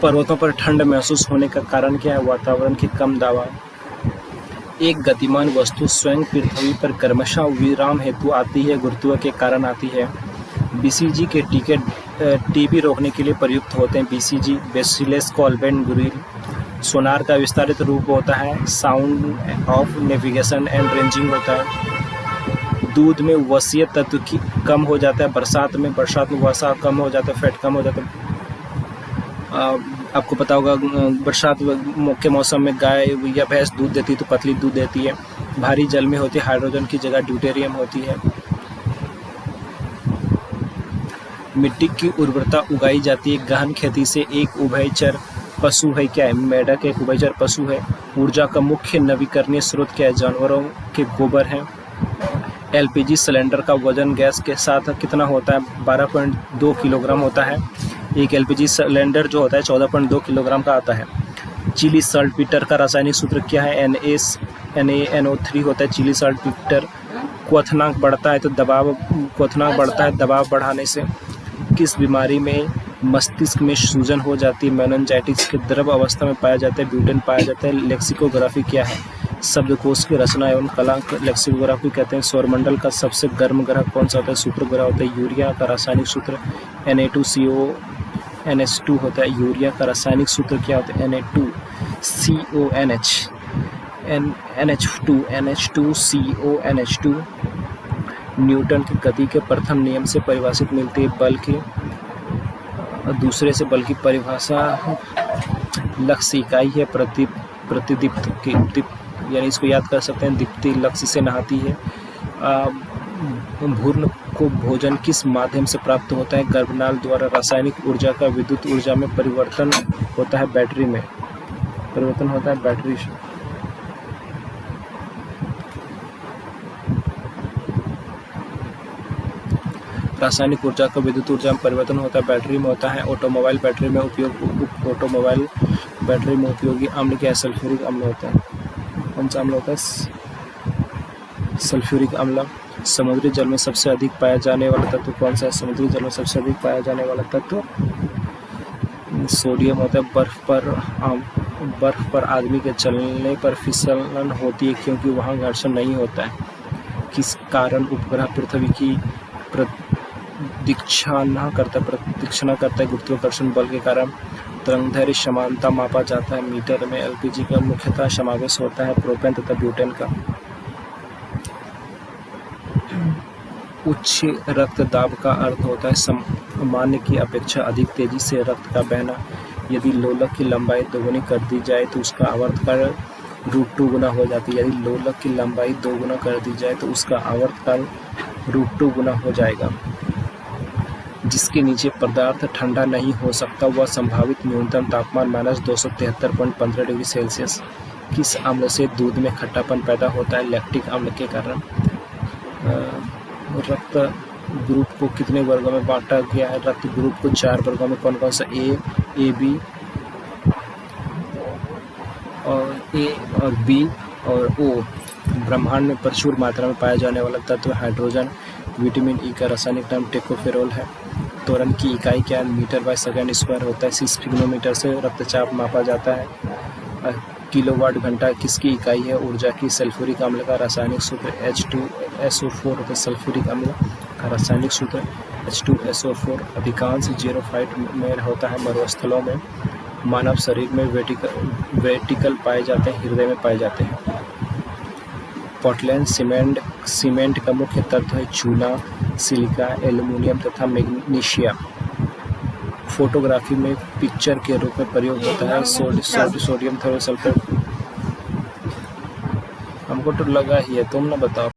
पर्वतों पर ठंड महसूस होने का कारण क्या है? वातावरण की कम दबाव। एक गतिमान वस्तु स्वयं पृथ्वी पर क्रमशः विराम हेतु आती है, गुरुत्व के कारण आती है। बीसीजी के टीके टीबी रोकने के लिए प्रयुक्त होते हैं। BCG bacillus Calmette Guerin. Sonar का विस्तारित रूप होता है। Sound of navigation and ranging होता है। दूध में वसीय तत्व की कम हो जाता है। बरसात में वसा कम हो जाता है, फैट कम हो जाता है। आपको पता होगा बरसात के मौसम में गाय या भैंस दूध देती है तो पतली दूध देती है। भारी जल में होती है, हाइड्रोजन की जगह ड्यूटेरियम होती है। मिट्टी की उर्वरता उगाई जाती है गहन खेती से। एक उभयचर पशु है। क्या है? मेढक एक उभयचर पशु है। ऊर्जा का मुख्य नवीकरणीय स्रोत क्या है? जानवरों के गोबर है। एलपीजी सिलेंडर का वजन गैस के साथ कितना होता है? 12.2 किलोग्राम होता है। एक एलपीजी सिलेंडर जो होता है 14.2 किलोग्राम का आता है। चिली सल्टपीटर का रासायनिक सूत्र क्या है? NaNO3 होता है चिली सल्टपीटर। क्वथनांक बढ़ता है दबाव बढ़ाने से। किस बीमारी में मस्तिष्क में सूजन हो जाती है? मेनिंजाइटिस के द्रव अवस्था में पाया जाता है। ब्यूटेन पाया जाता है। लेक्सिकोग्राफी क्या है? शब्दकोश की रचना एवं कला लेक्सिकोग्राफी कहते हैं। सौरमंडल का सबसे गर्म ग्रह कौन सा होता है? शुक्र ग्रह होता है। यूरिया का रासायनिक सूत्र Na2CO NH2 होता है। यूरिया का रासायनिक सूत्र क्या होता है? NH2CO NH2 न्यूटन की गति के प्रथम नियम से परिभाषित मिलती है। बल की दूसरे से बल की परिभाषा लक्ष्य इकाई है प्रतिदीप्त की, यानी इसको याद कर सकते हैं। दीप्ति लक्ष्य से नहाती है। भ्रूण को भोजन किस माध्यम से प्राप्त होता है? गर्भनाल द्वारा। रासायनिक ऊर्जा का विद्युत ऊर्जा में परिवर्तन होता है बैटरी में। परिवर्तन होता है बैटरी से। रासायनिक ऊर्जा का विद्युत ऊर्जा में परिवर्तन होता है बैटरी में होता है। ऑटोमोबाइल बैटरी में उपयोगी अम्ल क्या है? सल्फ्यूरिक अम्ल होता है। कौन सा अम्ल होता है? सल्फ्यूरिक अम्ल। समुद्री जल में सबसे अधिक पाया जाने वाला तत्व कौन सा है? समुद्री जल में सबसे अधिक पाया जाने वाला तत्व सोडियम होता है। बर्फ पर आदमी के चलने पर फिसलन होती है क्योंकि वहाँ घर्षण नहीं होता है। किस कारण उपग्रह पृथ्वी की प्रदक्षिणा करता है? गुरुत्वाकर्षण बल के कारण। तरंगदैर्घ्य समानता मापा जाता है मीटर में। एलपीजी का मुख्यतः समावेश होता है प्रोपेन तथा ब्यूटेन का। उच्च रक्तदाब का अर्थ होता है सामान्य की अपेक्षा अधिक तेजी से रक्त का बहना। यदि लोलक की लंबाई दोगुनी कर दी जाए तो उसका आवर्तकाल √2 गुना हो जाती है। यदि लोलक की लंबाई 2 गुना कर दी जाए तो उसका आवर्तकाल √2 गुना हो जाएगा। जिसके नीचे पदार्थ ठंडा नहीं हो सकता वह संभावित न्यूनतम तापमान -273.15 डिग्री सेल्सियस। किस अम्ल से दूध में खट्टापन पैदा होता है? लैक्टिक अम्ल के कारण। रक्त ग्रुप को कितने वर्गों में बांटा गया है? रक्त ग्रुप को 4 वर्गों में। कौन कौन सा? A, B और B और O। ब्रह्मांड में प्रचुर मात्रा में पाया जाने वाला तत्व हाइड्रोजन। विटामिन ई का रासायनिक नाम टेकोफेरोल है। त्वरण की इकाई क्या है? मीटर/सेकंड² होता है। सिस्फिग्नोमीटर से रक्तचाप मापा जाता है। किलोवाट घंटा किसकी इकाई है? ऊर्जा की। सल्फ्यूरिक अम्ल का रासायनिक सूत्र H2SO4 होता है। सल्फ्यूरिक अम्ल का रासायनिक सूत्र H2SO4 अधिकांश ज़ीरोफाइट में होता है, मरुस्थलों में। मानव शरीर में वेटिकल पाए जाते हैं, हृदय में पाए जाते हैं। पोर्टलैंड सीमेंट का मुख्य तत्व है चूना, सिलिका, एल्युमिनियम तथा मैग्नीशियम। फोटोग्राफी में पिक्चर के रूप में प्रयोग होता है सोडियम थोयोसल्फेट। हमको तो लगा ही है, तुम ना बताओ।